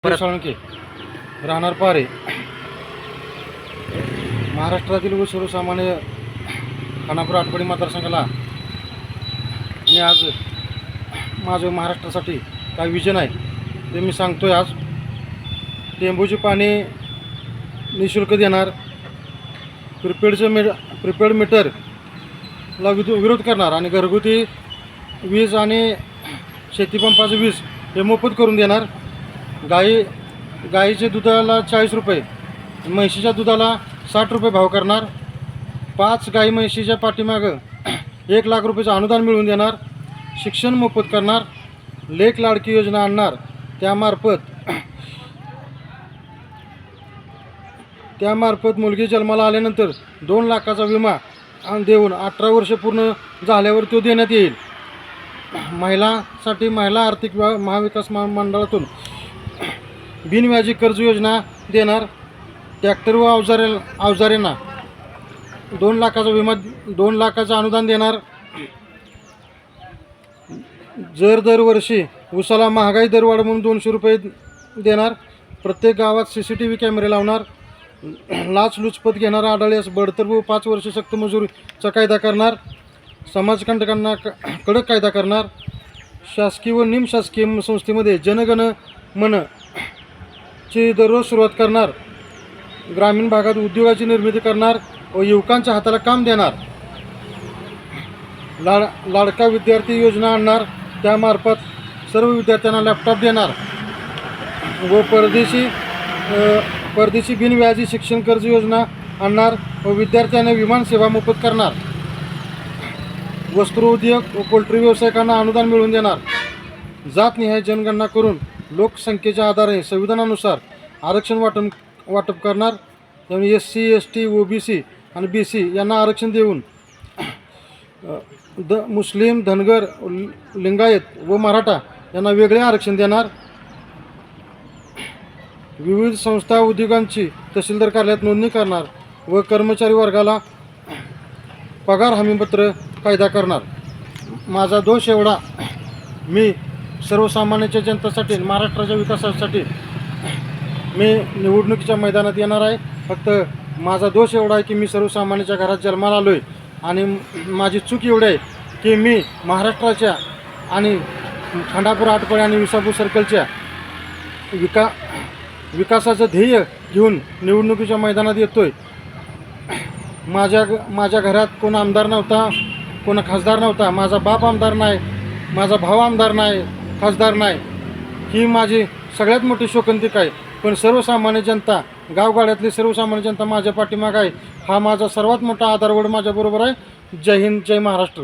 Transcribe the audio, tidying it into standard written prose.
साळुंखे राहणार पारे महाराष्ट्रातील व सर्वसामान्य खानापूर आटपाडी मतदारसंघाला मी आज माझं महाराष्ट्रासाठी काय विजन आहे ते मी सांगतोय। आज टेंबूचे पाणी निःशुल्क देणार, प्रिपेड मीटरला विरोध करणार आणि घरगुती वीज आणि शेतीपंपाचं वीज हे मोफत करून देणार। गाईच्या दुधाला 40 रुपये, म्हशीच्या दुधाला 60 रुपये भाव करणार। 5 गाई म्हशीच्या पाठीमागं 1 लाख रुपयाचं अनुदान मिळवून देणार। शिक्षण मोफत करणार, लेक लाडकी योजना आणणार, त्यामार्फत मुलगी जन्माला आल्यानंतर 2 लाखाचा विमा देऊन 18 वर्ष पूर्ण झाल्यावर तो देण्यात येईल। महिलांसाठी महिला आर्थिक महाविकास मंडळातून बिनव्याजी कर्ज योजना देणार। ट्रॅक्टर व अवजारांना 2 लाखाचा विमा, 2 लाखाचं अनुदान देणार। दरवर्षी उसाला महागाई दरवाढ म्हणून 200 रुपये देणार। प्रत्येक गावात CCTV कॅमेरे लावणार। लाचलुचपत घेणारा आढळल्यास बडतर्फ 5 वर्ष सक्त मजुरीचा कायदा करणार। समाजकंटकांना कडक कायदा करणार। शासकीय व निमशासकीय संस्थेमध्ये जनगण मन ची दररोज सुरुवात करणार। ग्रामीण भागात उद्योगाची निर्मिती करणार व युवकांच्या हाताला काम देणार। लाडका विद्यार्थी योजना आणणार, त्यामार्फत सर्व विद्यार्थ्यांना लॅपटॉप देणार व परदेशी बिनव्याजी शिक्षण कर्ज योजना आणणार व विद्यार्थ्यांना विमान सेवा मोफत करणार। वस्त्रोद्योग व पोल्ट्री व्यावसायिकांना अनुदान मिळवून देणार। जातनिहाय जनगणना करून लोकसंख्येच्या आधारे संविधानानुसार आरक्षण वाटप करणार। त्यामुळे SC ST OBC आणि BC यांना आरक्षण देऊन मुस्लिम, धनगर, लिंगायत व मराठा यांना वेगळे आरक्षण देणार। विविध संस्था उद्योगांची तहसीलदार कार्यालयात नोंदणी करणार व कर्मचारी वर्गाला पगार हमीपत्र कायदा करणार। माझा दोष एवढा, मी सर्वसामान्यांच्या जनतेसाठी, महाराष्ट्राच्या विकासासाठी मी निवडणुकीच्या मैदानात येणार आहे। फक्त माझा दोष एवढा आहे की मी सर्वसामान्यांच्या घरात जन्माला आलो आहे आणि माझी चूक एवढी आहे की मी महाराष्ट्राच्या आणि खानापूर आटपाडी आणि विसापूर सर्कलच्या विकासाचं ध्येय घेऊन निवडणुकीच्या मैदानात येतो आहे। माझ्या घरात कोण आमदार नव्हता, कोण खासदार नव्हता। माझा बाप आमदार नाही, माझा भाऊ आमदार नाही, खासदार नाही। ही माझी सगळ्यात मोठी शोकांतिका आहे। पण सर्वसामान्य जनता, गावगाड्यातली सर्वसामान्य जनता माझ्या पाठीमागं आहे। हा माझा सर्वात मोठा आधारवड माझ्याबरोबर आहे। जय हिंद, जय महाराष्ट्र।